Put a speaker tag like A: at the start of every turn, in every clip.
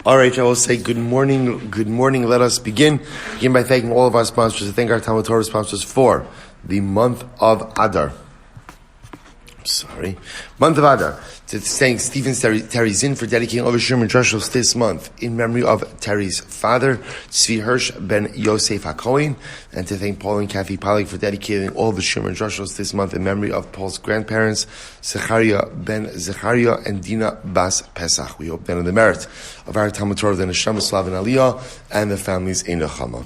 A: All right, I will say good morning. Good morning. Let us begin by thanking all of our sponsors. To thank our TALMUD TORAH sponsors for the month of Adar. Month of Adar. To thank Teri Czinn for dedicating over Sherman Drushos this month in memory of Teri's father, Tzvi Hirsh ben Yosef HaKohen, and to thank Paul and Kathy Pollack for dedicating all the Sherman Drushos this month in memory of Paul's grandparents, Zechariah ben Zechariah and Dinah bas Pesach. We hope that in the merit of our TALMUD TORAH, the Neshama Slav and Aliyah, and the families in Nechama.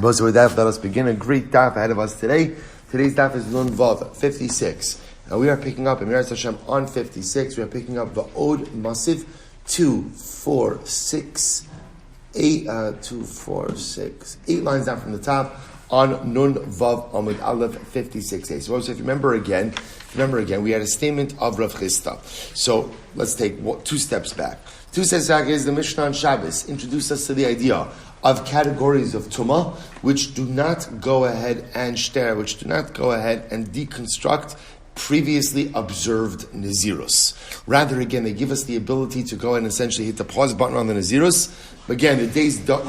A: But with that, let us begin. A great daf ahead of us today. Today's daf is Nun Vav 56. Now we are picking up in Yahrzeit Hashem on 56. We are picking up the Od Masiv 2, 4, 6, 8, 2, 4, 6, 8 lines down from the top on Nun Vav Amud Aleph 56a. So if you remember again, we had a statement of Rav Chisda. So let's take 2 steps back. 2 steps back is the Mishnah on Shabbos introduced us to the idea of categories of Tumah which do not go ahead and shter, which do not go ahead and deconstruct previously observed Nazirus. Rather, again, they give us the ability to go and essentially hit the pause button on the Nazirus. Again, the days don't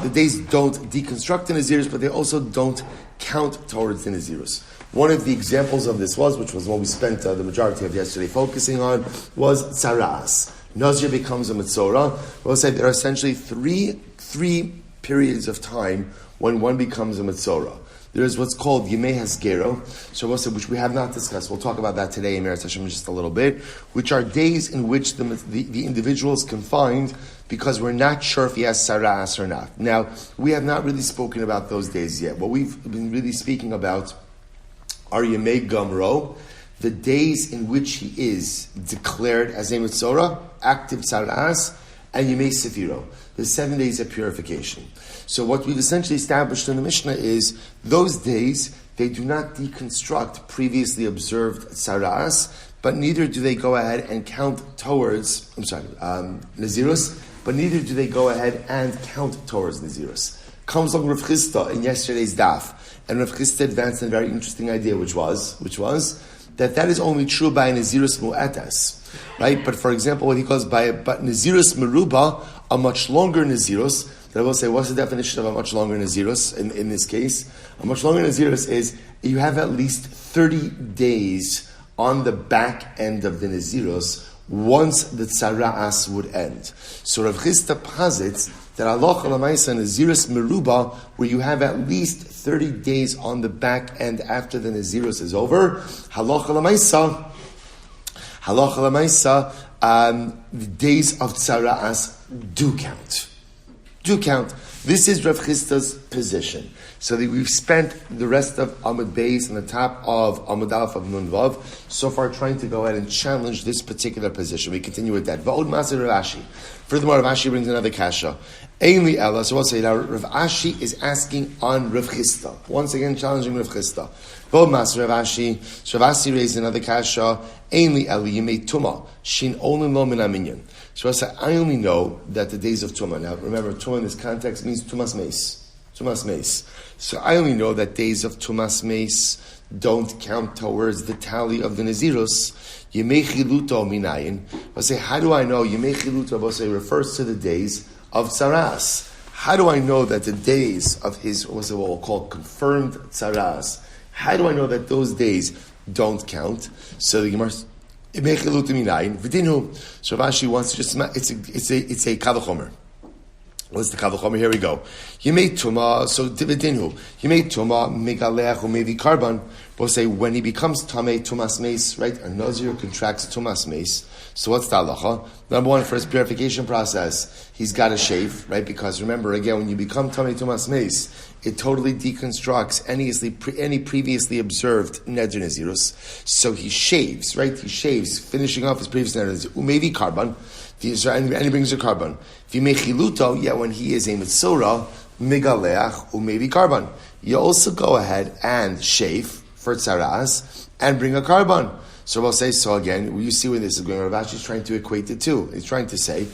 A: deconstruct the Nazirus, but they also don't count towards the Nazirus. One of the examples of this which was what we spent the majority of yesterday focusing on, was Tzara'as. Nazir becomes a Metzora. We'll say there are essentially three periods of time when one becomes a Metzora. There is what's called Yemei Hasgero, which we have not discussed. We'll talk about that today in Yahrzeit Hashem in just a little bit, which are days in which the individual is confined because we're not sure if he has Sara'as or not. Now, we have not really spoken about those days yet. What we've been really speaking about are Yemei Gamro, the days in which he is declared as a Metzora, active Sara'as, and Yemei Sefiro, the 7 days of purification. So what we've essentially established in the Mishnah is those days, they do not deconstruct previously observed Tzara'as, but neither do they go ahead and count towards, Nazirus, but neither do they go ahead and count towards Nazirus. Comes along Rav Chisda in yesterday's daf, and Rav Chisda advanced a very interesting idea, which was that is only true by Nazirus Mu'atas. Right? But for example, what he calls but Nazirus Meruba, a much longer Nazirus, that I will say, what's the definition of a much longer Nazirus in this case? A much longer Nazirus is you have at least 30 days on the back end of the Nazirus once the Tzara'as would end. So Rav Chisda posits that halacha l'maisa Nazirus Meruba, where you have at least 30 days on the back end after the Nazirus is over, halacha l'maisa, the days of Tzara'as do count. This is Rav Chisda's position. So that we've spent the rest of Amud Beis on the top of Amud Aleph of Nun Vav, so far trying to go ahead and challenge this particular position. We continue with that. Va'od Masir Rav Ashi. Furthermore, Rav Ashi brings another kasha. Ainli Ella. So we'll say now Rav Ashi is asking on Rav Chisda. Once again, challenging Rav Chisda. Va'od Masir Rav Ashi. So Rav Ashi raised another kasha. Ainli Ella. Yemei Tumah. Shin only lo min aminyan. So I say, I only know that the days of Tumah. Now, remember, Tumah in this context means Tumas Meis. So I only know that days of Tumas Meis don't count towards the tally of the Nazirus. Yemei Chiluto minayin. I say, how do I know? Yemei Chiluto, I say, refers to the days of Tzaras. How do I know that the days of his, what we'll call confirmed Tzaras, how do I know that those days don't count? So the Gemara, so Rav Ashi wants to just, it's a kavachomer. What's the kavachomer? Here we go. Yemei Tumah, so Dividinu. Yemei Tumah, Megaleach, Umevi Karban. We'll say when he becomes Tamei Tumas Meis, right? A Nazir contracts Tumas Meis. So what's the halacha? Number one, for his purification process, he's got to shave, right? Because remember, again, when you become Tamei Tumas Meis, it totally deconstructs any previously observed Neder Nazirus. So he shaves, right? He shaves, finishing off his previous Neder Nazirus. Umevi Karban. And he brings a carbon. V'mechiluto, when he is a Metzora, Megaleach, umevi carbon. You also go ahead and shave for Tzara'as and bring a carbon. So we'll say, so again, you see where this is going. Rav Ashi is trying to equate the two. He's trying to say,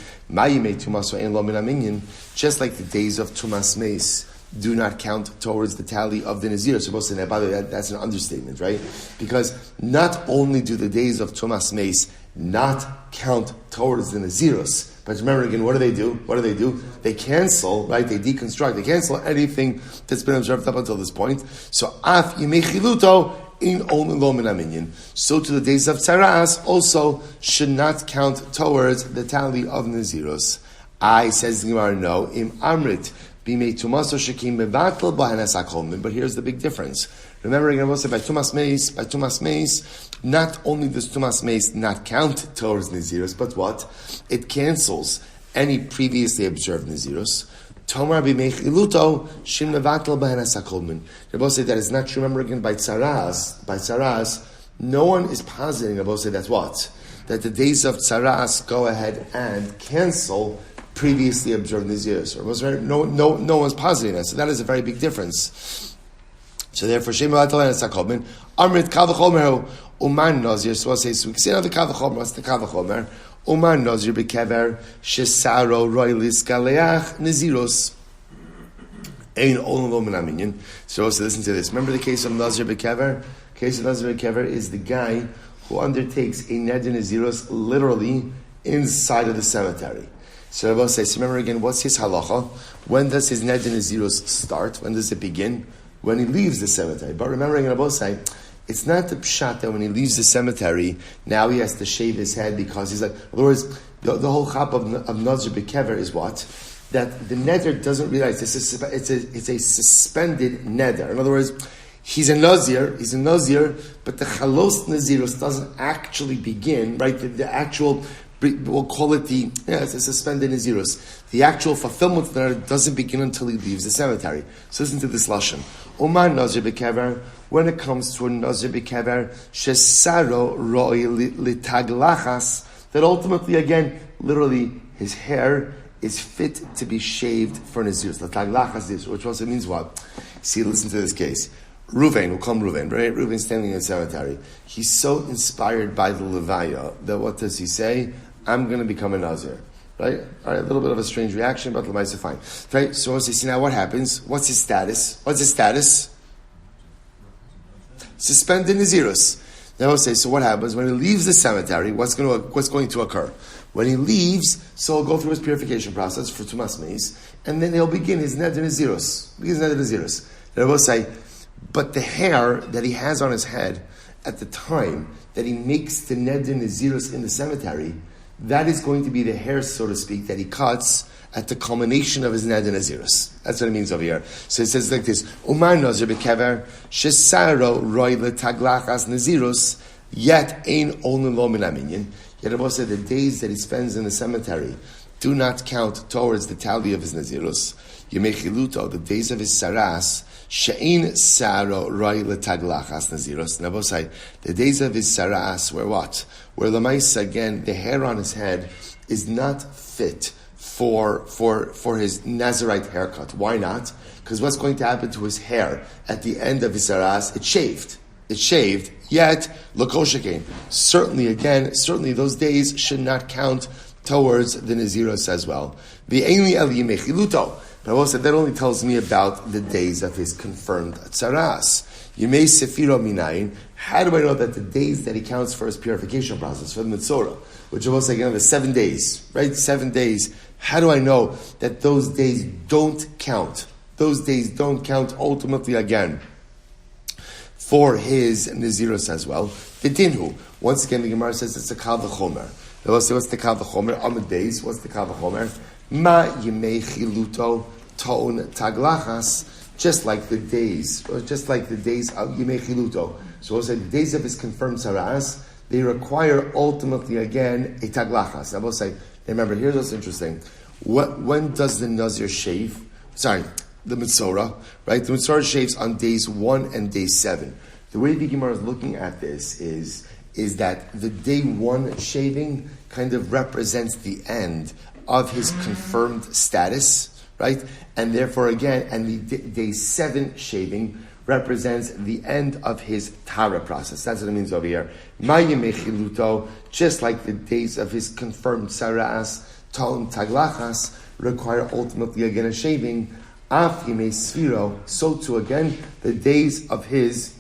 A: just like the days of Tumas Meis do not count towards the tally of the Nazir. So by the way, that's an understatement, right? Because not only do the days of Tumas Meis not count towards the Nazirus, But remember again, what do? They cancel, right? They deconstruct. They cancel anything that's been observed up until this point. So af yimei chiluto in only lo min haminyan. So to the days of tzaras also should not count towards the tally of Naziros. I says the Gemara, no, im amrit bimei tumaso shekim mevatel b'hanas hakolmin. But here's the big difference. Remember again, I will say by tumas meis, not only does tumas meis not count towards Naziros, but what? It cancels any previously observed Naziros. Tomar b'mei chiluto shim mevatel b'hanas hakolmin. Rabbi say that is not true. Remember again, by tzaras, no one is positing. Rabbi say that's what? That the days of tzaras go ahead and cancel previously observed Naziros. No one's positing that. So that is a very big difference. So therefore, Shem Mevatel B'hanas hakolmin, Amrit Kal v'chomer Uman Nazir. So we can say another Kal v'chomer. What's the Kal v'chomer? Uman Nazir b'kever shesaro roilis galeach Naziros. Ein olam lo min haminyan. So also listen to this. Remember the case of Nazir b'kever? The case of Nazir b'kever is the guy who undertakes a neder Naziros literally inside of the cemetery. So Rabbi says, remember again, what's his halacha? When does his neder Naziros start? When does it begin? When he leaves the cemetery. But remember again, Rabbi say, it's not the pshat that when he leaves the cemetery, now he has to shave his head because he's like, in other words, the whole chap of Nazir b'kever is what? That the neder doesn't realize it's a suspended neder. In other words, he's a Nazir, but the chalos Naziros doesn't actually begin, right? The actual, we'll call it it's a suspended Naziros. The actual fulfillment of the neder doesn't begin until he leaves the cemetery. So listen to this lashon. Omar Nazir b'kever, when it comes to a Nazir b'kever, shesaro roi litaglachas, that ultimately, again, literally, his hair is fit to be shaved for Naziros. Litaglachas, which also means what? See, listen to this case. Reuven, we'll call him Reuven, right? Reuven standing in the cemetery. He's so inspired by the Levaya that what does he say? I'm going to become a Nazir. Right? All right, a little bit of a strange reaction, but Levaya is fine. Right? So once you see now what happens? What's his status? Suspended Naziros. Now we'll say, so what happens? When he leaves the cemetery, what's going to occur? When he leaves, so he'll go through his purification process for Tumas Meis, and then he'll begin his neder Naziros. Then we'll say, but the hair that he has on his head at the time that he makes the neder Naziros in the cemetery, that is going to be the hair, so to speak, that he cuts at the culmination of his neder Naziros. That's what it means over here. So it says like this: Umar Nazir b'kever shesaro roi letaglachas Naziros yet ein only lo min haminyan. Yet Rabbi said the days that he spends in the cemetery do not count towards the tally of his Naziros. Yemei chiluto, the days of his saras, she'ein saro roi letaglachas Naziros. Rabbi said the days of his saras were what? Where Lamaisa, again, the hair on his head is not fit for his Nazirite haircut. Why not? Because what's going to happen to his hair at the end of his saras? It's shaved, yet Lokoshakin. Certainly those days should not count towards the Naziros as well. The Ainli El Yimechiluto. But I will say that only tells me about the days of his confirmed tzaras. Yimei Sefiro Minayin. How do I know that the days that he counts for his purification process, for the Mitzorah, which I will say again is 7 days, right? 7 days. How do I know that those days don't count? Those days don't count ultimately again for his Naziros as well. The Dinhu. Once again, the Gemara says it's a Kal v'chomer. I will say, what's the Kal v'chomer? On the days, what's the Kal v'chomer? Ma yimei chiluto to'on taglachas. Just like the days of Yimei Chiluto. So also the days of his confirmed Saras, they require ultimately again a taglachas. I will say, remember, here's what's interesting. When does the Nazir shave? The Mitzorah, right? The Mitzorah shaves on days 1 and day 7. The way the Gemara is looking at this is that the day 1 shaving kind of represents the end of his confirmed status, right? And therefore, again, and the day 7 shaving represents the end of his TORAH process. That's what it means over here. Just like the days of his confirmed saras, Talm Taglachas, require ultimately again a shaving. Af Yimei Sfiro, so too again, the days of his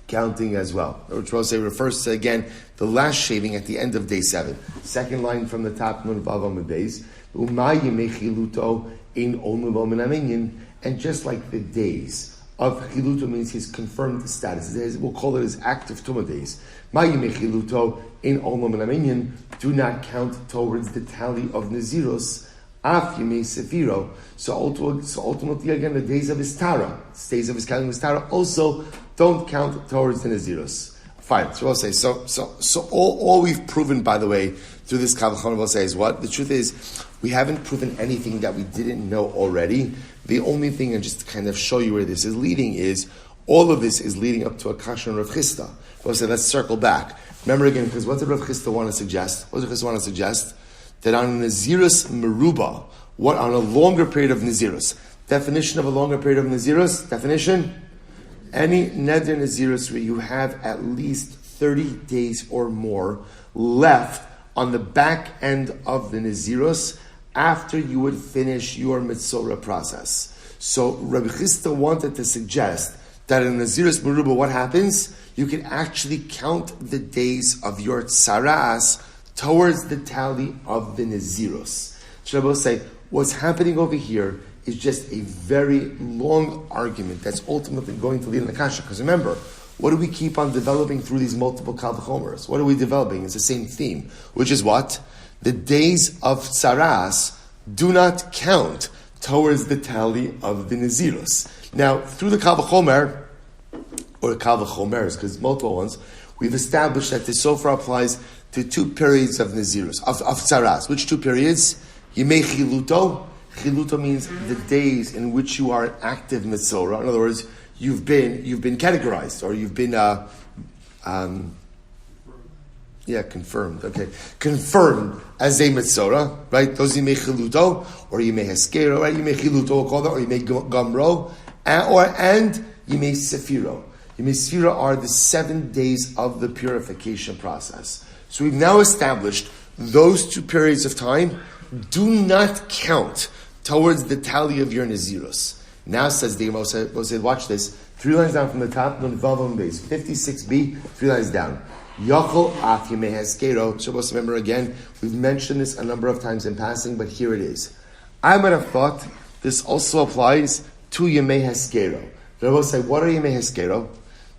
A: counting as well. Which will say refers to, again, the last shaving at the end of day 7. Second line from the top, Nun Vav Amud Beis. And just like the days of Chiluto means his confirmed status, we'll call it his active Tumah days. Do not count towards the tally of Naziros. So ultimately, again, the days of his TORAH, days of his counting his TORAH, also don't count towards the Naziros. Fine. So we'll say so. All we've proven, by the way, through this Kal V'chomer, we'll say is what the truth is. We haven't proven anything that we didn't know already. The only thing, and just to kind of show you where this is leading, is all of this is leading up to a kasha on Rav Chisda. We'll say let's circle back. Remember again, because what did Rav Chisda want to suggest? What did Rav Chisda want to suggest? That on a Nazirus Meruba, on a longer period of Nazirus. Definition of a longer period of Nazirus, definition? Any Neder Nazirus where you have at least 30 days or more left on the back end of the Nazirus after you would finish your Mitzorah process. So Rabbi Chisda wanted to suggest that in Nazirus Meruba, what happens? You can actually count the days of your Tsaras towards the tally of the Nazirus. So I will say, what's happening over here is just a very long argument that's ultimately going to lead in the kasha. Because remember, what do we keep on developing through these multiple Kal V'chomers? What are we developing? It's the same theme, which is what? The days of Tsaras do not count towards the tally of the Nazirus. Now, through the Kal V'chomer, or the Kal V'chomers, because multiple ones, we've established that this so far applies to 2 periods of Nazirus, of Tsaras. Which 2 periods? Yemei Chiluto. Chiluto means the days in which you are an active Mitzorah. In other words, you've been categorized, or you've been confirmed. Okay, confirmed as a Mitzorah, right? Those Yemei Chiluto, or Yemei Heskero, right? Yemei Chiluto, we'll call that, or Yemei Gamro, and Yemei Sefiro. Yemei Sefiro are the 7 days of the purification process. So we've now established those 2 periods of time do not count towards the tally of your Nazirus. Now says the Moshe, watch this, 3 lines down from the top, Nun Vav Amud Beis, 56b, 3 lines down. Yachol af Yemei Heskero. Shabbos, remember again, we've mentioned this a number of times in passing, but here it is. I might have thought this also applies to Yemei Heskero. Rabbi say, what are Yemei Heskero?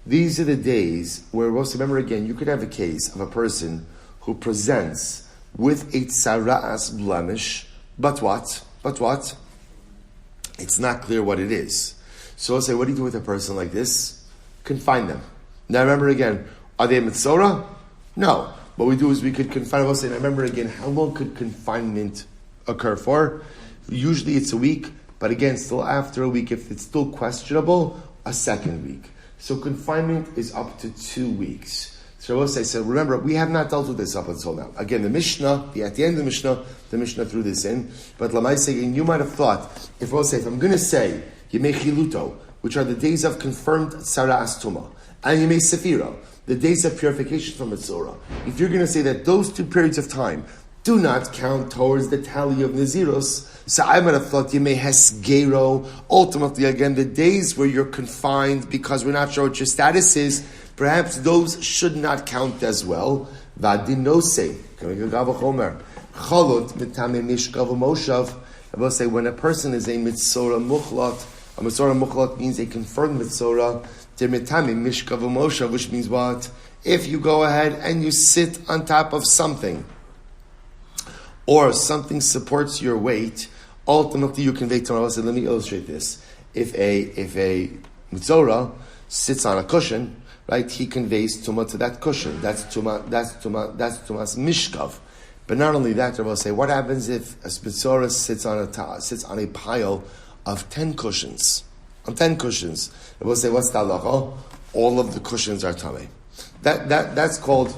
A: These are the days where, remember again, you could have a case of a person who presents with a Tsaras blemish, but what? It's not clear what it is. So I'll say, what do you do with a person like this? Confine them. Now remember again, are they a Mitzorah? No. What we do is we could confine them. I'll say, now remember again, how long could confinement occur for? Usually it's a week, but again, still after a week, if it's still questionable, a second week. So confinement is up to 2 weeks. So I will say, so remember, we have not dealt with this up until now. Again, the Mishnah, at the end of the Mishnah threw this in. But Lamai saying, you might have thought, if I'm going to say Yemei Chiluto, which are the days of confirmed Tsaras Tumah, and Yemei Sefiro, the days of purification from Mitzorah, if you're going to say that those 2 periods of time do not count towards the tally of Naziros, so I might have thought Yemei Hesgero, ultimately again, the days where you're confined because we're not sure what your status is, perhaps those should not count as well. Vadinose, I will say when a person is a Mitzorah Muchlat means a confirmed Mitzorah, which means what? If you go ahead and you sit on top of something, or something supports your weight, ultimately you convey Torah. So let me illustrate this. If a Mitzorah sits on a cushion, right, he conveys Tumah to that cushion. That's Tumas Mishkav. But not only that, I will say, what happens if a Mitzorah sits on a pile of 10 cushions? On 10 cushions. I will say, what's the halacha? All of the cushions are tamei. That's called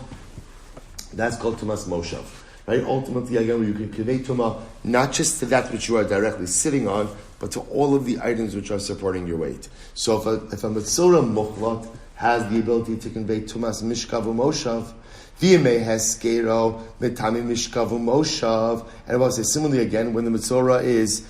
A: Tumas Moshav. Right? Ultimately, again, you can convey Tumah not just to that which you are directly sitting on, but to all of the items which are supporting your weight. So if a Mitzorah Muchlat has the ability to convey Tumas Mishkav Moshav, V'yemei Heskero Metami Mishkav Moshav, and I will say similarly again, when the Mitzorah is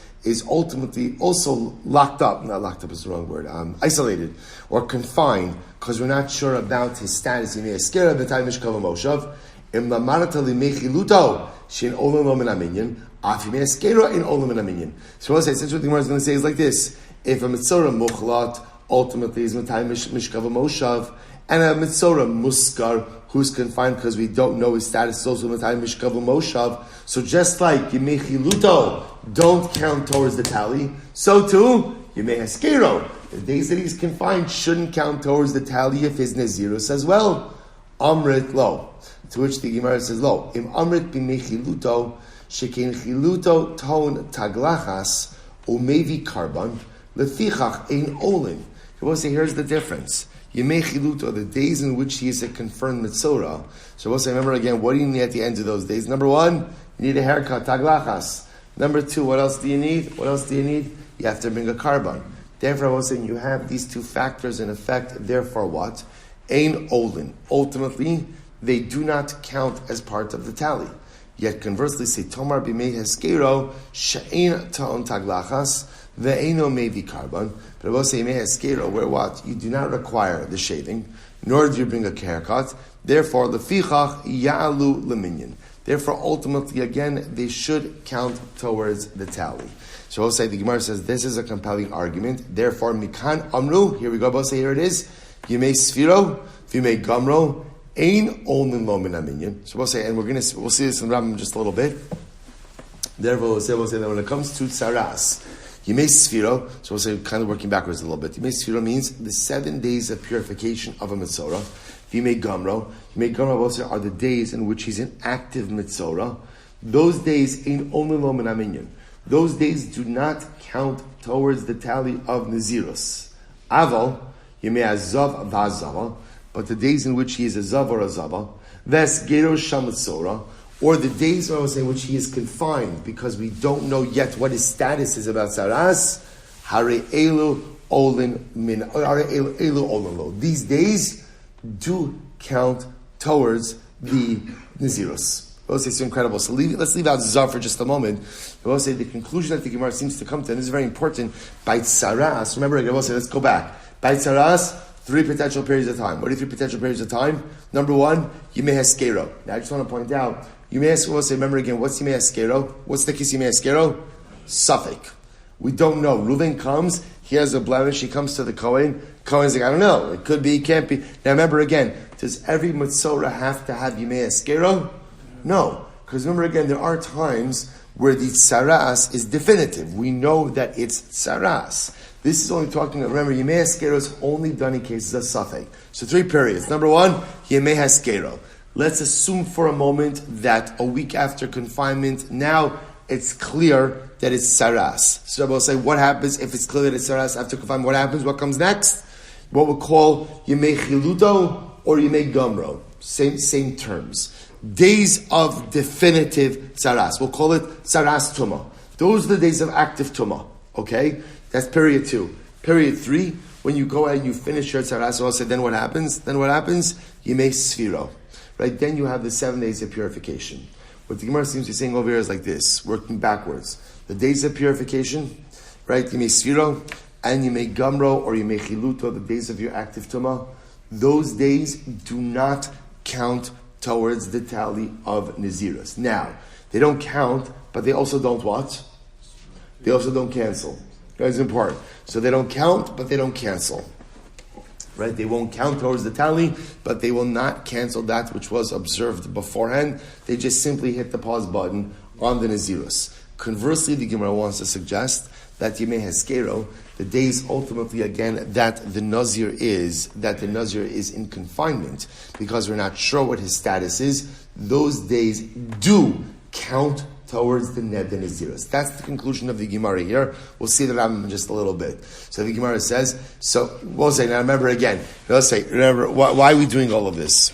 A: ultimately also locked up, not locked up is the wrong word, isolated, or confined because we're not sure about his status. Yimei Haskera b'tay mishkav moshav. Im lamarata limechiluto shein olam lo min aminyan. Af yimei Haskera in olam min aminyan. So we'll say, since what the Gemara is going to say is like this: if a mitzora muchlat ultimately is b'tay mishkav moshav, and a mitzora muskar who's confined because we don't know his status is also b'tay mishkav moshav. So just like yimei chiluto don't count towards the tally, so too Yimei Haskero, the days that he's confined, shouldn't count towards the tally of his Nazirus as well. Amrit lo. To which the Gemara says, lo. Im amrit b'mei chiluto, shekein chiluto ton taglachas, umevi karban, lefichach ein olin. So we'll say, here's the difference. Yimei chiluto, the days in which he is a confirmed mitzora. So we'll say, remember again, what do you need at the end of those days? Number one, you need a haircut, taglachas. Number two, what else do you need? What else do you need? You have to bring a carbon. Therefore, I was saying you have these two factors in effect. Therefore, what? Ein olin. Ultimately, they do not count as part of the tally. Yet conversely, say Tomar b'mei Haskero she'ein ta'on taglachas ve'eino mevi carbon. But I will say b'mei Haskero, where what? You do not require the shaving, nor do you bring a haircut. Therefore, lefichach ya'alu leminyan. Therefore, ultimately, again, they should count towards the tally. So we'll say, the Gemara says, this is a compelling argument. Therefore, mikan amru, here we go, we'll say, here it is, yimei sfiro, v'yimei gamro, ein olin lo min aminyan. So we'll say, and we'll see this in Rambam in just a little bit. Therefore, we'll say that when it comes to tzaras, yimei sfiro, so we'll say, kind of working backwards a little bit, yimei sfiro means the 7 days of purification of a mitzora. Yimei gamro we'll say, are the days in which he's an active mitzora. Those days ein olin lo min aminyan. Those days do not count towards the tally of Nazirus. Aval, Yemei Azav v'Azava, but the days in which he is a Zav or a Zava, Ves Gero Shamatzora, or the days I was saying which he is confined because we don't know yet what his status is about Saras, Hare Elu Olin Min, Hare Elu Olin Lo. These days do count towards the Nazirus. We'll say it's incredible. So let's leave out Zav for just a moment. We'll say the conclusion that the Gemara seems to come to, and this is very important, by Tzaras, remember again, we'll say, let's go back. By Tzaras, 3 potential periods of time. What are 3 potential periods of time? Number 1, Yimei Haskero. Now I just want to point out, Yimei Haskero, we'll say, remember again, what's Yimei Haskero? What's the kiss Yimei Haskero? Suffolk. We don't know. Reuven comes, he has a blemish, he comes to the Kohen. Kohen's like, I don't know, it could be, it can't be. Now remember again, does every Mitzorah have to have Yimei Haskero? No, because remember again, there are times where the tsaras is definitive. We know that it's tsaras. This is only talking, remember, Yemei Haskero is only done in cases of safek. So 3 periods. Number 1, Yemei Haskero. Let's assume for a moment that a week after confinement, now it's clear that it's tsaras. So I will say, what happens if it's clear that it's tsaras after confinement? What happens? What comes next? What we'll call Yemei Chiluto or Yemei Gamro. Same terms. Days of definitive tzaras. We'll call it tzaras tumah. Those are the days of active tumah. Okay? That's period 2. Period 3, when you go out and you finish your tzaras, also, then what happens? Yimei sfiro. Right? Then you have the 7 days of purification. What the Gemara seems to be saying over here is like this, working backwards. The days of purification, right? Yimei sfiro, and Yimei gamro, or Yimei chiluto, the days of your active tumah. Those days do not count towards the tally of Nazirus. Now, they don't count, but they also don't what? They also don't cancel. That's important. So they don't count, but they don't cancel. Right? They won't count towards the tally, but they will not cancel that which was observed beforehand. They just simply hit the pause button on the Nazirus. Conversely, the Gemara wants to suggest that Yemei Haskero, the days ultimately again that the Nazir is in confinement, because we're not sure what his status is, those days do count towards the Nazirus. That's the conclusion of the Gemara here. We'll see the Rambam in just a little bit. So the Gemara says, so we'll say, now remember again, remember, why are we doing all of this?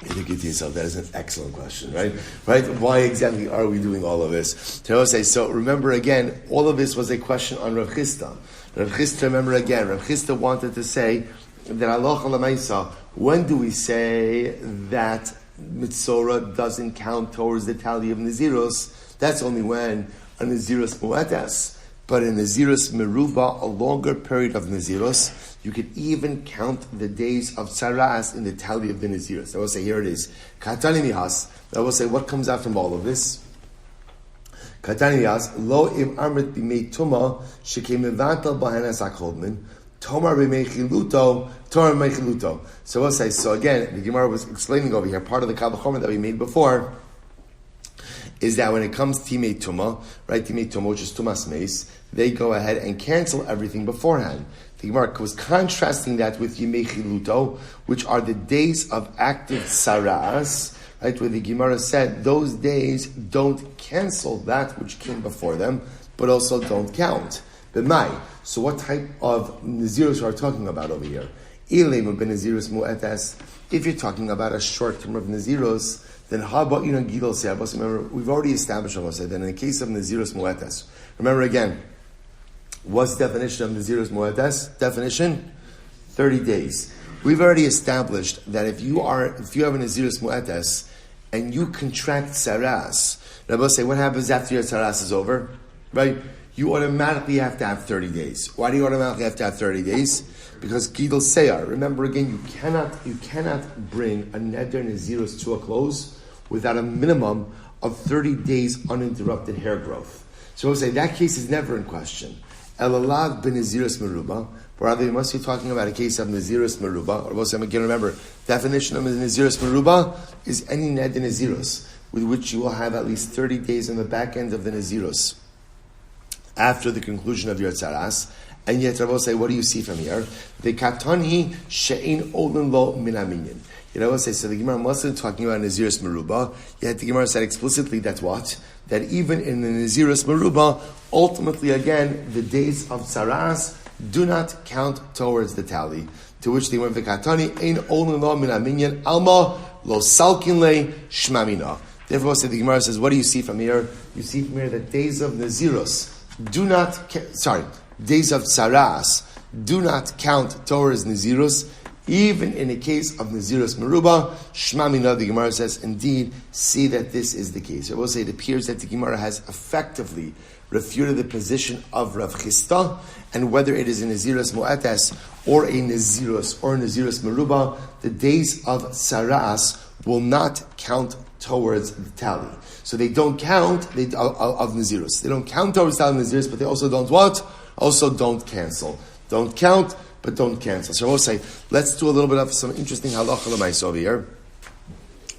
A: You think to yourself, that is an excellent question, right? Right? Why exactly are we doing all of this? So remember again, all of this was a question on Rav Chisda. Rav Chisda, remember again, Rav Chisda wanted to say that halacha l'maisa, when do we say that Mitzorah doesn't count towards the tally of Naziros? That's only when a Naziros mu'etes. but in Nazirus Meruba, a longer period of Nazirus, you could even count the days of Tsaras in the tally of the Nazirus. I will say, here it is. Katani Mihas. I will say, what comes out from all of this? Katani Mihas, Lo im Amrit b'mei Tuma, shekem evantal b'hanas HaKolmin, Tomar b'mei Chiluto, Tomar b'mei Chiluto. So I will say, so again, the Gemara was explaining over here, part of the Kavachomer that we made before, is that when it comes to Timei Tuma, right, Timei Tuma, which is Tumas Meis, they go ahead and cancel everything beforehand. The Gemara was contrasting that with Yimei Chiluto, which are the days of active Saras, right, where the Gemara said those days don't cancel that which came before them, but also don't count. But so what type of Nazirus are we talking about over here? If you're talking about a short term of Nazirus, then how about Gidol Se'abos? Remember, we've already established that in the case of Nazirus Mu'etes, remember again, what's the definition of Nazirus Mu'etes? Definition? 30 days. We've already established that if you have a Nazirus Mu'etes and you contract Saras, Rabbi say, what happens after your Saras is over? Right? You automatically have to have 30 days. Why do you automatically have to have 30 days? Because Gidol Seyar, remember again, you cannot bring a Neder Nazirus to a close without a minimum of 30 days uninterrupted hair growth. So we'll say that case is never in question. Elalav ben Nazirus Meruba, but rather you must be talking about a case of Nazirus Meruba, or we'll say again, remember, definition of Nazirus Meruba is any Neder Nazirus with which you will have at least 30 days on the back end of the Nazirus after the conclusion of your Tzaras. And yet, I will say, what do you see from here? The katani she'ein olin lo min aminyan. I will say, so the Gemara wasn't talking about Nazirus Meruba, yet the Gemara said explicitly that's what? That even in the Nazirus Meruba, ultimately again, the days of Tzaras do not count towards the tally. To which they went, the katani ein olin lo min aminyan, alma lo salkin le shmamina. Therefore, so the Gemara says, what do you see from here? You see from here that days of Nazirus days of Tsaras do not count towards Nazirus, even in a case of Nazirus Meruba. Shmamina, the Gemara says, indeed, see that this is the case. I will say it appears that the Gemara has effectively refuted the position of Rav Chisda, and whether it is a Nazirus Mu'etes or a Nazirus Meruba, the days of Tsaras will not count towards the tally. So they don't count of Nazirus. They don't count towards the tally of Nazirus, but they also don't what? Also don't cancel. Don't count, but don't cancel. So I will say, let's do a little bit of some interesting halacha l'maisa over here.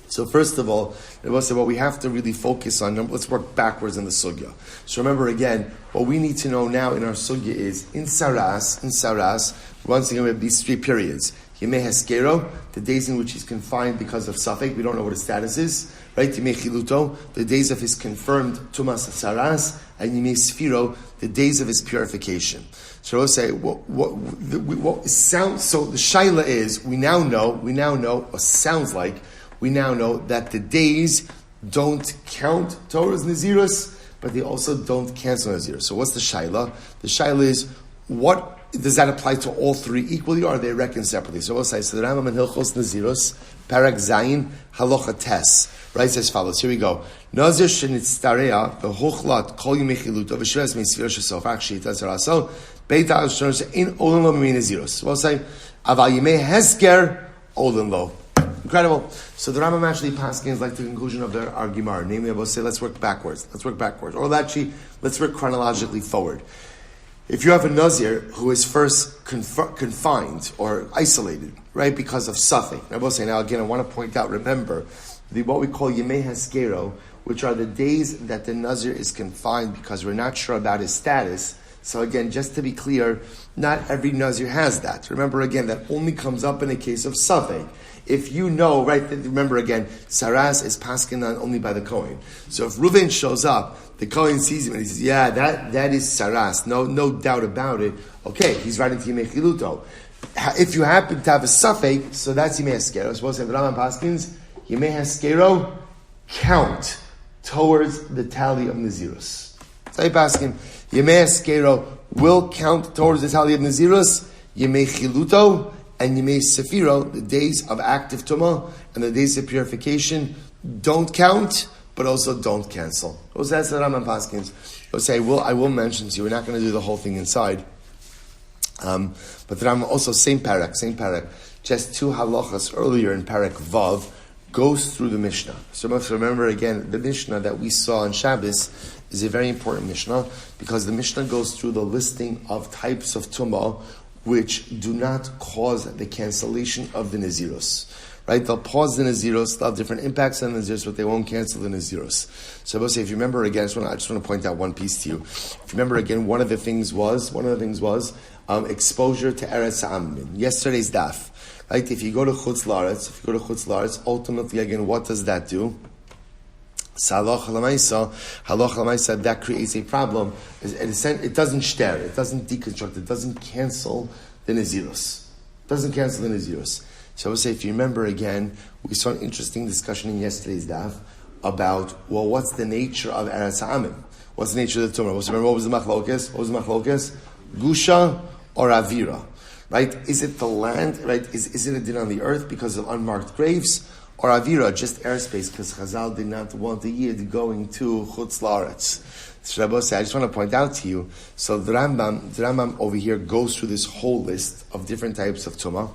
A: So first of all, I will say what we have to really focus on, let's work backwards in the sugya. So remember again, what we need to know now in our sugya is, in Saras, once again we have these 3 periods. Yemei Heskero, the days in which he's confined because of Safek, we don't know what his status is. Right? Yemei Chiluto, the days of his confirmed Tumas Saras, and Yemei Sfiro, the days of his purification. So I'll say, what sounds, so the Shaila is, we now know, or sounds like, we now know that the days don't count towards Nazirus, but they also don't cancel Nazirus. So what's the Shaila? The Shaila is, what does that apply to all 3 equally, or are they reckoned separately? So we'll say, so the Rambam in Hilchos Nazirus, Parak Zayin, Halacha Tes, writes as follows. Here we go. Nazir shenitztareya, the hochlat, kol yimei chiluto, v'shiras me'sfir shesof, actually, it does also, Beit HaShonos, in Olin Lo Mimei Nazirus. We'll say, Aval Yimei Hesker, Olin Lo. Incredible. So the Rambam actually paskins like the conclusion of our Gemara. Namely, I will say, let's work backwards. Or actually, let's work chronologically forward. If you have a Nazir who is first confined or isolated, right, because of Safek. I will say, now again, I want to point out, remember, what we call Yemei Heskero, which are the days that the Nazir is confined because we're not sure about his status. So again, just to be clear, not every Nazir has that. Remember again, that only comes up in a case of Safek. If you know, right, remember again, Saras is paskin on only by the Kohen. So if Reuven shows up, the Kohen sees him and he says, yeah, that is Saras, no doubt about it. Okay, he's right into Yemei Chiluto. If you happen to have a Safek, so that's Yemei Heskero. Suppose the Rambam paskins, Yemei Heskero count towards the tally of Nazirus. So I ask him, Yemei Heskero will count towards the tally of Nazirus, Yemei Chiluto, and Yemei Sefiro, the days of active Tumah, and the days of purification, don't count, but also don't cancel. That's the Rambam Paskins. He'll say, I will mention to you, we're not going to do the whole thing inside. But the Rambam also, same parak, just 2 halachas earlier in parak Vav, goes through the Mishnah. So remember again, the Mishnah that we saw on Shabbos is a very important Mishnah, because the Mishnah goes through the listing of types of tumah which do not cause the cancellation of the Nazirus. Right? They'll pause the Nazirus, they'll have different impacts on the Nazirus, but they won't cancel the Nazirus. So I will say, if you remember again, I just want to point out one piece to you. If you remember again, one of the things was exposure to Eretz Ha'amim. Yesterday's daf. Right? If you go to Chutz La'aretz, ultimately again, what does that do? Halacha l'maisa, that creates a problem. It doesn't shter, it doesn't deconstruct, it doesn't cancel the Nazirus. So I would say, if you remember again, we saw an interesting discussion in yesterday's daf about, what's the nature of Eretz Ha'amim? What's the nature of the Tumah? Remember, what was the machlokes? Gusha or Avira? Right? Is it the land, right? Is it a din on the earth because of unmarked graves? Or Avira, just airspace, because Chazal did not want the Yid going to Chutz La'aretz. So Rabbi said, I just want to point out to you, so the Rambam over here goes through this whole list of different types of Tumah,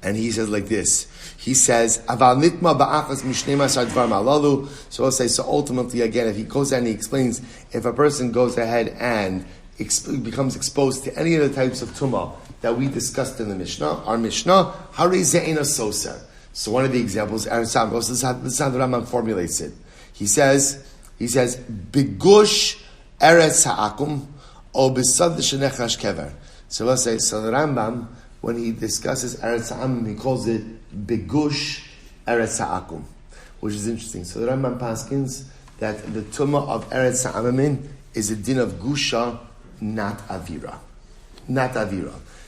A: and he says like this. He says, Aval nitma ba'achas mishnei masar dvar ma'alalu. So I'll say, so ultimately again, if he goes and he explains, if a person goes ahead and becomes exposed to any of the types of tumah that we discussed in the Mishnah, our Mishnah, Hari Ze'ena Soser. So one of the examples, this is how the Rambam formulates it. He says, Bigush Eretz Ha'akum O B'sad Shenechash Kever. So let's say, so the Rambam, when he discusses Eretz Ha'amim, he calls it Bigush Eretz Ha'akum, which is interesting. So the Rambam paskins that the tumah of Eretz Ha'amim is a din of Gusha, not Avira.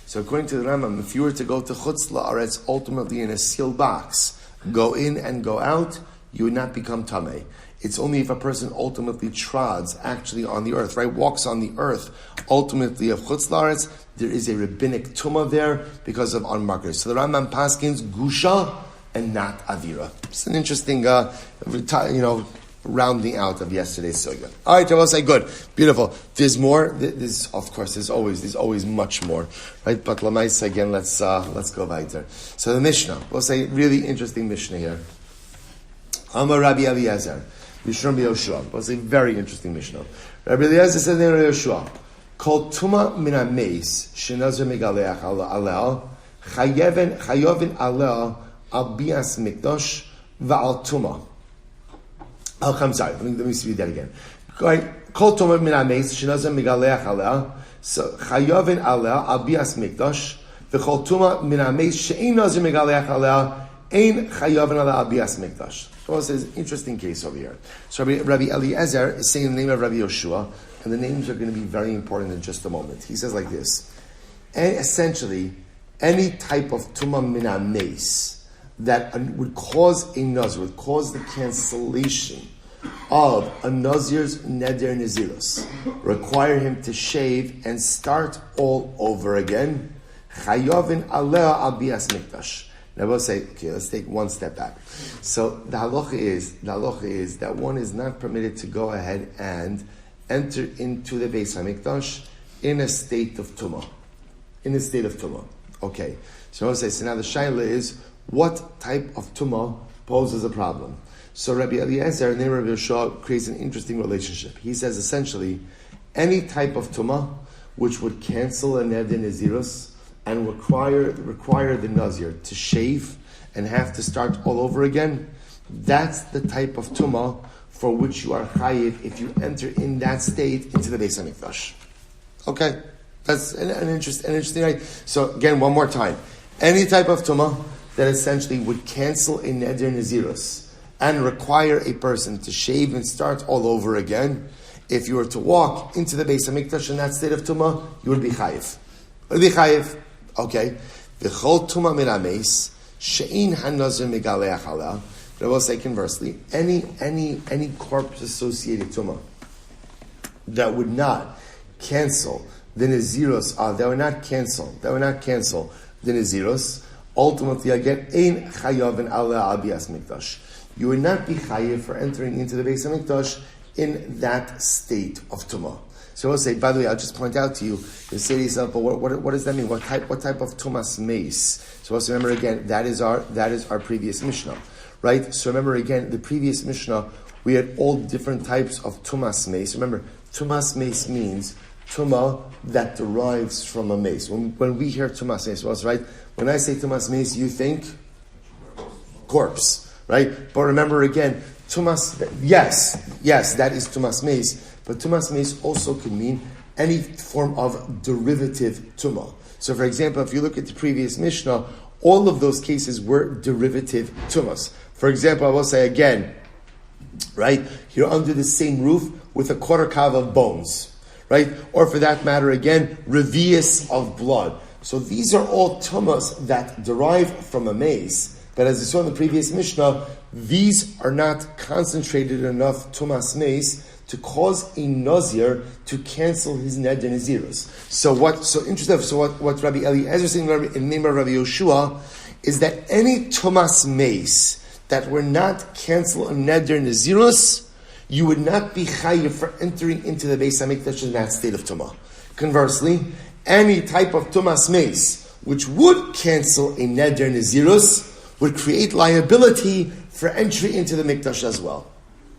A: So according to the Rambam, if you were to go to Chutz La'aretz, ultimately in a sealed box, go in and go out, you would not become Tameh. It's only if a person ultimately trods actually on the earth, right? Walks on the earth, ultimately of Chutz La'aretz, there is a rabbinic tumah there because of unmarked. So the Rambam paskins Gusha and not Avira. It's an interesting, rounding out of yesterday's sugya. All right, I will say good, beautiful. There's more. There's always much more, right? But lamaisa again, let's go weiter. So the Mishnah, we'll say really interesting Mishnah here. Amar Rabbi Eliezer, Mishram Yoshua. We'll say very interesting Mishnah. Rabbi Eliezer said in Yoshua, Kol tuma min hameis shenazir megaleach aleh chayovin aleh al bias mikdash va'al tuma. I'm sorry. Let me read that again. Kol tomer min hameis shenazir megaleach aleh. So chayovin aleh al bias mikdash v'chol tuma min hameis she'ein nazir megaleach aleh ein chayovin aleh al bias mikdash. So it's an interesting case over here. So Rabbi Eliezer is saying the name of Rabbi Yoshua, and the names are going to be very important in just a moment. He says like this: and essentially, any type of tumah min hameis that would cause a nazir, would cause the cancellation of a nazir's neder nazirus, require him to shave and start all over again. Chayovin aleh al bias mikdash. Now we'll say, okay, let's take one step back. So the halacha is that one is not permitted to go ahead and enter into the Beis HaMikdash in a state of tumah. Okay. So we'll say, so now the shaila is, what type of tumah poses a problem? So Rabbi Eliezer, the name of Rabbi Yoshua, creates an interesting relationship. He says essentially, any type of tumah which would cancel a neder nazirus and require the nazir to shave and have to start all over again, that's the type of tumah for which you are chayiv if you enter in that state into the Beis HaMikdash. Okay, that's an interesting right. So again, one more time, any type of tumah that essentially would cancel a neder nazirus and require a person to shave and start all over again, if you were to walk into the Beis HaMikdash in that state of tumah, you would be chayiv. Okay. V'chol tumah min hameis she'in hanazir megaleach aleh. But I will say conversely, any corpse associated tumah that would not cancel the nazirus, that would not cancel the nazirus, ultimately again ein chayovin aleh al bias mikdash. you would not be chayiv for entering into the Beis HaMikdash in that state of tumah. So I'll say, by the way, I'll just point out to you, you say to yourself, but what does that mean? What type of tumas meis? So also remember again, that is our previous Mishnah, right? So remember again, the previous Mishnah, we had all different types of tumas meis. Remember, tumas meis means tumah that derives from a mace. When we hear tumas meis, right? When I say tumas meis, you think corpse, right? But remember again, tumas, yes, that is tumas meis. But tumas meis also can mean any form of derivative tumah. So, for example, if you look at the previous Mishnah, all of those cases were derivative tumas. For example, I will say again, right? You're under the same roof with a quarter kav of bones, right? Or for that matter, again, revius of blood. So these are all tumas that derive from a mace. But as you saw in the previous Mishnah, these are not concentrated enough tumas meis to cause a Nazir to cancel his neder nazirus. So what Rabbi Eliezer is saying in the name of Rabbi Yoshua is that any tumas meis that were not cancel a neder nazirus, you would not be chayiv for entering into the Beis HaMikdash in that state of tumah. Conversely, any type of tumas meis which would cancel a neder nazirus would create liability for entry into the mikdash as well.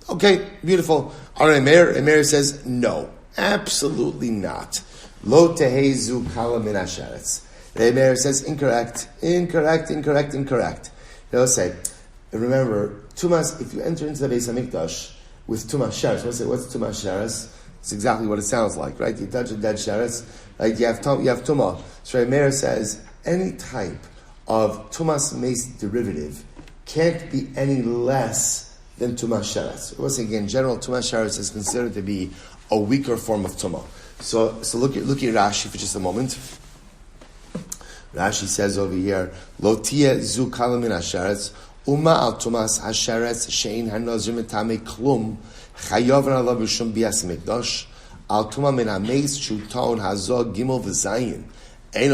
A: Okay, beautiful. Emir says, no, absolutely not. Lo tehezu kala min hasharetz. Emir says, incorrect. He'll say, remember, tumas, if you enter into the Beis HaMikdash with tumas sheretz, what's tumas sheretz? It's exactly what it sounds like, right? You touch a dead sheretz, right? You have tumah. So Emir says, any type of tumas meis derivative can't be any less than tumas sheretz. Once again, in general, tumas sheretz is considered to be a weaker form of tumah. So look at Rashi for just a moment. Rashi says over here, Lo tia zu kala min hasheretz, uma al tumas hasheretz shein hanazir mitame klum chayav alav b'shum bias mikdash al tuma min hameis shuton hazog gimel v'zayin. Now, I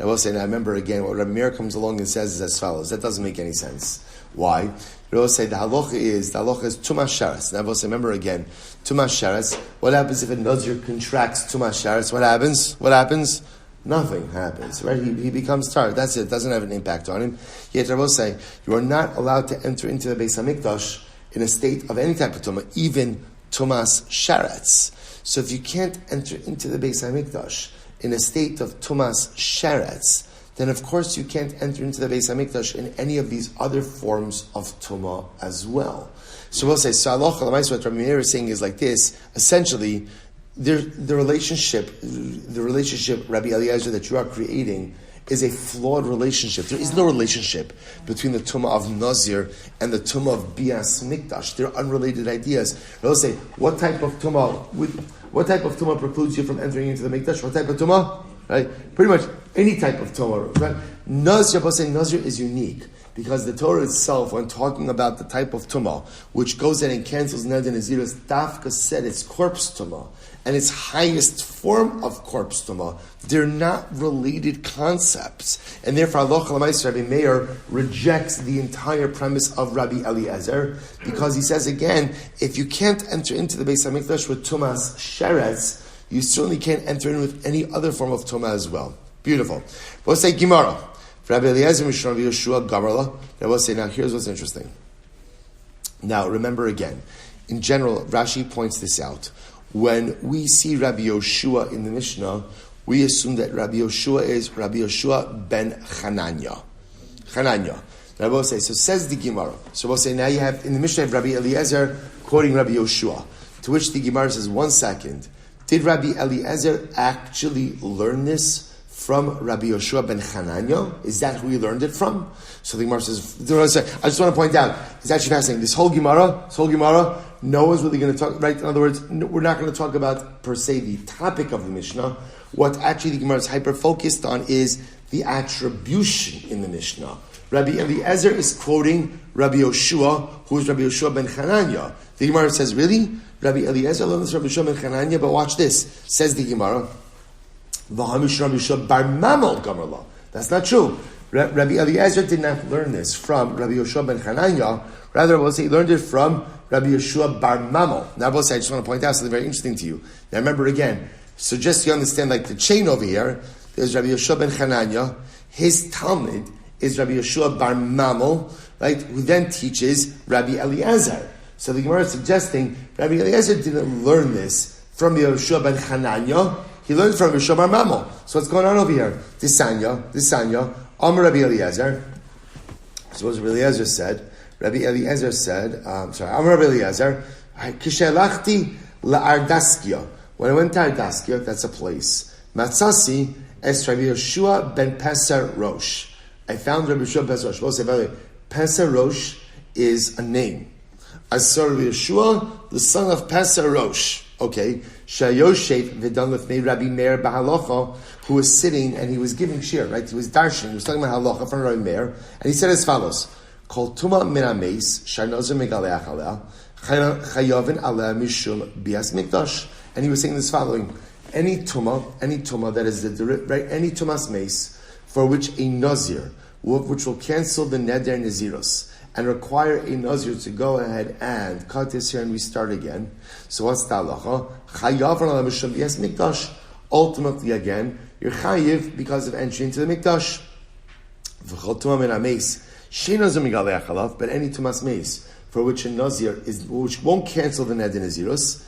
A: will say, and I remember again, what Rabbi Meir comes along and says is as follows. That doesn't make any sense. Why? I will say, the halacha is tumas sheretz. And I will say, remember again, tumas sheretz. What happens if a Nazir contracts tumas sheretz? What happens? Nothing happens, right? He becomes tar. That's it. It doesn't have an impact on him. Yet I will say, you are not allowed to enter into the Beis HaMikdash in a state of any type of tumah, even tumas sheretz. So if you can't enter into the Beis HaMikdash in a state of tumas sheretz, then of course you can't enter into the Beis HaMikdash in any of these other forms of tumah as well. So we'll say, what Rabbi Meir is saying is like this. Essentially, the relationship Rabbi Eliezer that you are creating is a flawed relationship. There is no relationship between the tumah of Nazir and the tumah of bias mikdash. They're unrelated ideas. They'll say, what type of tumah precludes you from entering into the mikdash? What type of tumah? Right? Pretty much any type of tumah. Right? Nazir is unique because the Torah itself, when talking about the type of tumah which goes in and cancels neder nazirus, dafka said it's corpse tumah. And its highest form of corpse tumah, they're not related concepts. And therefore, Rabbi Meir rejects the entire premise of Rabbi Eliezer, because he says again, if you can't enter into the Beis HaMikdash with tumas sheretz, you certainly can't enter in with any other form of tumah as well. Beautiful. We'll say Gemara. Rabbi Eliezer Mishra Rabbi Yeshua Gamarla. I will say, now here's what's interesting. Now remember again, in general, Rashi points this out. When we see Rabbi Yoshua in the Mishnah, we assume that Rabbi Yoshua is Rabbi Yoshua ben Chananya. Now we'll say, so says the Gemara. So we'll say, now you have, in the Mishnah, Rabbi Eliezer quoting Rabbi Yoshua, to which the Gemara says, 1 second. Did Rabbi Eliezer actually learn this from Rabbi Yoshua ben Chananya? Is that who he learned it from? So the Gemara says, I just want to point out, it's actually fascinating. This whole Gemara, no one's really going to talk, right? In other words, we're not going to talk about, per se, the topic of the Mishnah. What actually the Gemara is hyper-focused on is the attribution in the Mishnah. Rabbi Eliezer is quoting Rabbi Yoshua, who is Rabbi Yoshua ben Chananya. The Gemara says, really? Rabbi Eliezer learns Rabbi Yoshua ben Chananya, but watch this. Says the Gemara, that's not true. Rabbi Eliezer did not learn this from Rabbi Yoshua ben Chananya. Rather, we'll say he learned it from Rabbi Yeshua bar Mamo. Now, we'll say, I just want to point out something very interesting to you. Now, remember again, so just so you understand, like the chain over here, there's Rabbi Yeshua ben Chananya. His Talmud is Rabbi Yeshua bar Mamo, right, who then teaches Rabbi Eliezer. So the Gemara is suggesting Rabbi Eliezer didn't learn this from Yeshua ben Chananya. He learned from Yeshua bar Mamo. So what's going on over here? Disanya, Amar Rabbi Eliezer. So what Rabbi Eliezer said? Amar Rabbi Eliezer, Kishelachti la'Ardaskia. When I went to Ardaskia, that's a place. Matzasi es Rabbi Yeshua ben Peser Rosh. I found Rabbi Yeshua ben Peser Rosh. We'll say, by the way, Peser Rosh is a name. I saw Rabbi Yeshua, the son of Peser Rosh. Okay, Shayoshev v'dan lefnei Rabbi Meir b'halacha, who was sitting and he was giving shir, right? He was darshan, he was talking about halacha from Rabbi Meir, and he said as follows: Kol tuma min hameis sharnozim megaleach aleh chayavin aleh mishum bias mikdash. And he was saying this following: any tuma that is right, any tumas meis for which a nazir, which will cancel the neder naziros and require a nazir to go ahead and cut his hair and restart again. So what's the halacha? Chayav aleh mishum bias mikdash. Ultimately, again, you're chayiv because of entry into the mikdash. V'chol tuma min hameis. But any tumas meis for which a nazir is, which won't cancel the neder nazirus,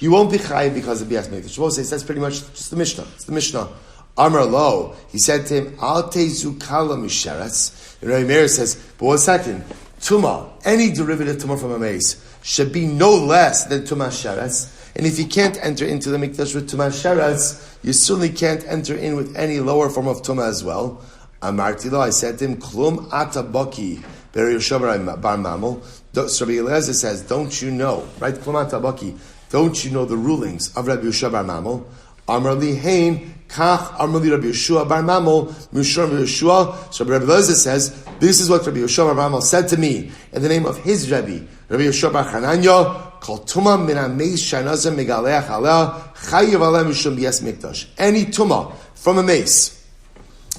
A: you won't be chayiv because of bias mikdash. We'll say that's pretty much just the Mishnah. It's the Mishnah. Amar lo, he said to him, Al tezu kala misheretz. And Rabbi Meir says, but 1 second, tuma, any derivative tuma from a meis should be no less than tumas sheretz. And if you can't enter into the mikdash with tumas sheretz, you certainly can't enter in with any lower form of tuma as well. Amarti lo, I said to him, Klum atabaki, Rabbi Yeshua bar Mamel. So Rabbi Eliezer says, don't you know, right? Klum atabaki, don't you know the rulings of Rabbi Yeshua bar Mamel? Amar li hein, kach amar li Rabbi Yeshua bar Mamel, mishur Rabbi Yeshua. So Rabbi Eliezer says, this is what Rabbi Yeshua bar Mamel said to me in the name of his Rabbi Yeshua bar Chananya, Kol tuma min hameis shanazah megaleach aleh, chayiv aleh mishum bias mikdash. Any tuma from a mace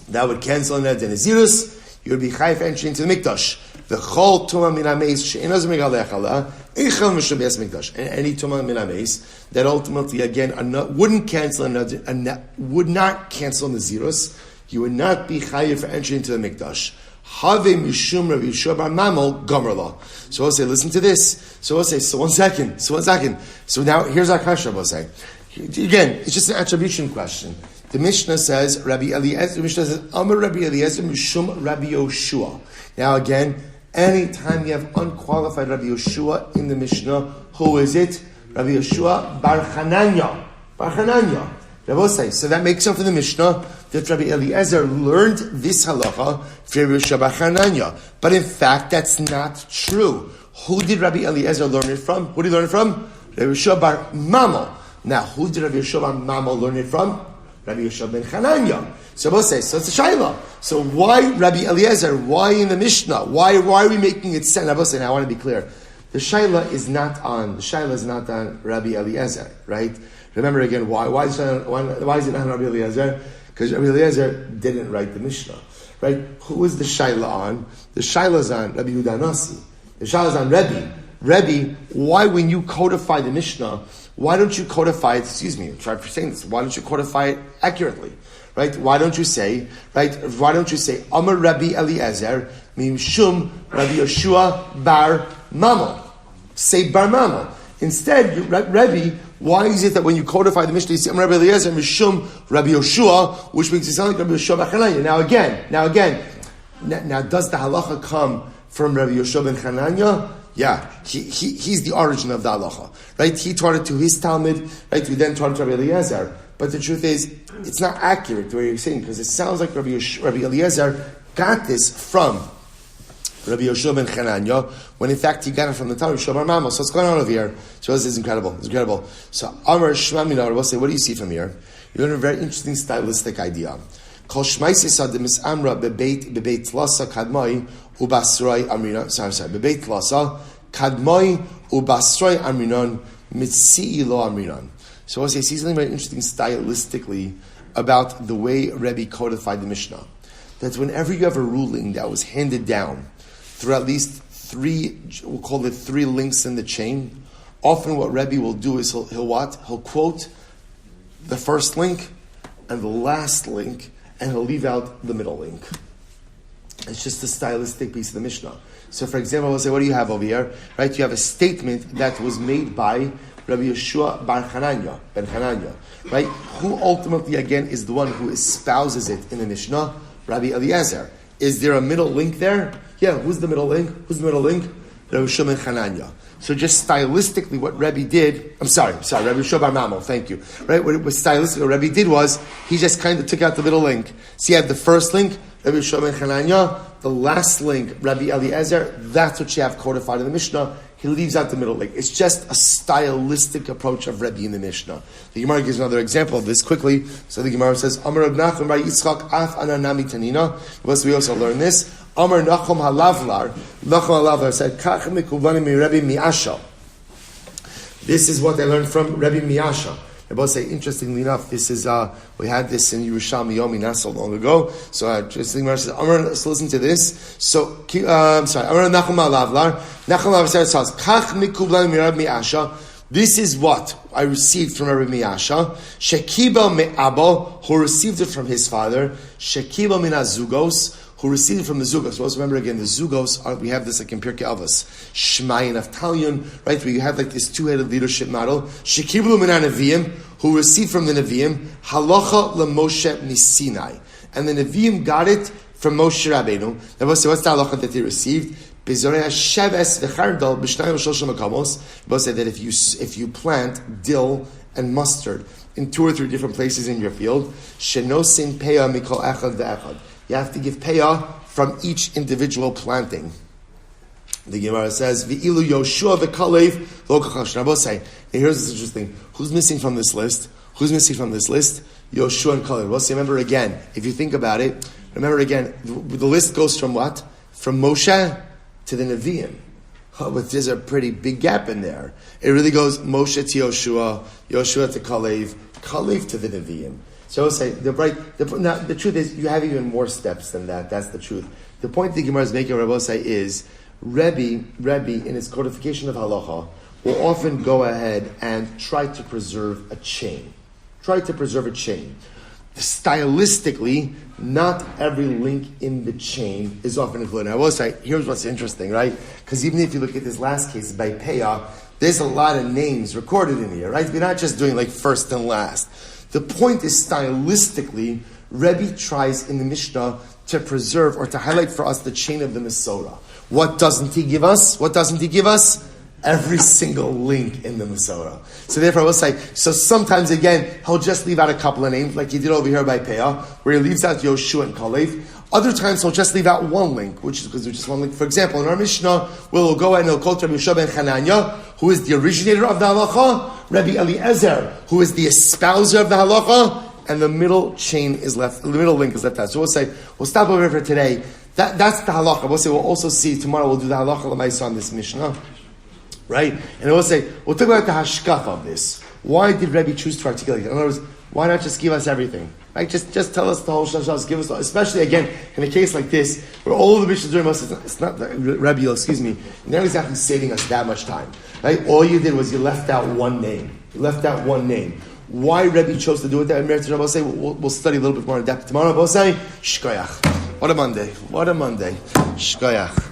A: that would cancel an neder nazirus, you would be chayiv entry into the mikdash. The chol tuma min hameis she'enaz megalech aleh eichel mishum bias mikdash. And any tuma min hameis that ultimately again wouldn't cancel would not cancel nazirus, you would not be chayiv for entry into the mikdash. Have mishum Rabbi Yeshua bar Mamel gomerla. So we'll say, listen to this. So we'll say, so one second. So now here's our kasha. We'll say, again, it's just an attribution question. The Mishnah says, Rabbi Eliezer, the Mishnah says, Amar Rabbi Eliezer mishum Rabbi Yoshua. Now again, anytime you have unqualified Rabbi Yoshua in the Mishnah, who is it? Rabbi Yoshua bar Chananya. So that makes up for the Mishnah that Rabbi Eliezer learned this halacha from Rabbi Yeshua bar Chananya. But in fact, that's not true. Who did Rabbi Eliezer learn it from? Who did he learn it from? Rabbi Yeshua bar Mamel. Now, who did Rabbi Yeshua bar Mamel learn it from? Rabbi Yeshua ben Chananya. So we'll say, so it's a shayla. So why Rabbi Eliezer? Why in the Mishnah? Why are we making it sense? I will say, now I want to be clear. The shayla is not on Rabbi Eliezer, right? Remember again, why is it not on Rabbi Eliezer? Because Rabbi Eliezer didn't write the Mishnah, right? Who is the shayla on? The shayla is on Rabbi Yehuda Nasi. The shayla is on Rebbe. Rebbe, why when you codify the Mishnah, why don't you codify it, sorry for saying this, why don't you codify it accurately? Right? Why don't you say, Amar Rabbi Eliezer, Mimshum Rabbi Yeshua bar Mamel. Say bar Mamel. Instead, Rebbe, why is it that when you codify the Mishnah, you say Amar Rabbi Eliezer, Mishum Rabbi Yeshua, which makes it sound like Rabbi Yeshua bar Chananya. Now does the halacha come from Rabbi Yeshua ben Chananya? Yeah, he's the origin of the halacha, right? He taught it to his Talmud, right? We then taught it to Rabbi Eliezer. But the truth is, it's not accurate the way you're saying, because it sounds like Rabbi Eliezer got this from Rabbi Yeshua ben Chananya, when in fact he got it from the Talmud, Yeshua bar Mamel. So what's going on over here? So this is incredible. It's incredible. So Amar Shema Minar, we'll say, what do you see from here? You learn a very interesting stylistic idea. Kol shmaisi sadim amra bebeit lasa kadmai ubasroi amrinon. Sorry. Bebeit lasa kadmai ubasroi amrinon mitzi lo amrinon. So I say, see something very interesting stylistically about the way Rebbe codified the Mishnah. That's whenever you have a ruling that was handed down through at least three, we'll call it three links in the chain, often what Rebbe will do is he'll what? He'll quote the first link and the last link, and he'll leave out the middle link. It's just a stylistic piece of the Mishnah. So for example, we'll say, what do you have over here? Right? You have a statement that was made by Rabbi Yeshua ben Hananya, right? Who ultimately, again, is the one who espouses it in the Mishnah? Rabbi Eliezer. Is there a middle link there? Yeah, who's the middle link? Who's the middle link? Rabbi Yeshua ben Hananya. So just stylistically what Rebbe did, Rabbi Yeshua bar Mamo, thank you. Right? What stylistically what Rebbe did was, he just kind of took out the middle link. So you have the first link, Rabbi Yeshua ben Hananya, the last link, Rabbi Eliezer, that's what you have codified in the Mishnah. He leaves out the middle link. It's just a stylistic approach of Rebbe in the Mishnah. The Gemara gives another example of this quickly. So the Gemara says, Amar Rab Nachman bar Yitzchak af ananami tanina. We also learn this. Amar Nachum halavlar said, Kach mikuvanim mi Rebbe mi'asha. This is what I learned from Rebbe mi'asha. I both say, interestingly enough, this is we had this in Yerushalmi Yomi not so long ago. So just the Gemara says, so listen to this. So Amar Nachum halavlar. Nachum halavlar says, Kach mikuvanim mi Rebbe mi'asha. This is what I received from Rebbe mi'asha. Shekiba me'abo, who received it from his father. Shekiba min azugos, who received it from the Zugos. So also remember again, the Zugos, we have this like in Pirkei Avos, Shmai and Avtalion, right, where you have like this two-headed leadership model. Shekiblu min Nevi'im, who received from the Nevi'im, Halacha leMoshe miSinai. And the Nevi'im got it from Moshe Rabbeinu. Now, what's the halacha that they received? Bezorei sheves v'chardal b'shnayim v'shloshim makamos. Both say that if you plant dill and mustard in 2 or 3 different places in your field, shenosin peah mikol echad ve'echad. You have to give payah from each individual planting. The Gemara says, "V'ilu Yoshua v'Kalev lo kachash." Now, both say, here's this interesting. Who's missing from this list? Who's missing from this list? Yoshua and Kalev. Well, see, remember again. If you think about it, remember again. The list goes from what? From Moshe to the Nevi'im. But there's a pretty big gap in there. It really goes Moshe to Yoshua, Yoshua to Kalev, Kalev to the Nevi'im. So I will say, the truth is, you have even more steps than that. That's the truth. The point the Gemara is making, Rabbi say, is Rebbe, in his codification of halacha, will often go ahead and try to preserve a chain. Stylistically, not every link in the chain is often included. I will say, here's what's interesting, right? Because even if you look at this last case, by Peah, there's a lot of names recorded in here, right? We're not just doing like first and last. The point is, stylistically, Rebbe tries in the Mishnah to preserve or to highlight for us the chain of the Masorah. What doesn't he give us? Every single link in the Masorah. So therefore I will say, so sometimes again, he'll just leave out a couple of names, like he did over here by Peah, where he leaves out Yoshua and Kalev. Other times he'll just leave out one link, which is because there's just one link. For example, in our Mishnah, we'll go ahead and he'll quote Rabbi Yeshua ben Hananya, who is the originator of the halacha, Rabbi Eliezer, who is the espouser of the halacha, and the middle chain is left, the middle link is left out. So we'll say, we'll stop over here for today. That's the halacha. We'll say, we'll also see, tomorrow we'll do the halacha l'maisa on this Mishnah. Right? And we'll say, we'll talk about the hashkaf of this. Why did Rebbe choose to articulate it? In other words, why not just give us everything? Right? Just tell us the whole shashas, give us, especially again, in a case like this, where all of the Mishnahs during most, it's not, Rebbe, you're not exactly saving us that much time. Right? All you did was you left out one name. Why Rebbe chose to do it that in Rebbe say, we'll study a little bit more in depth tomorrow. Rebbe say, Shkoyach. What a Monday. Shkoyach.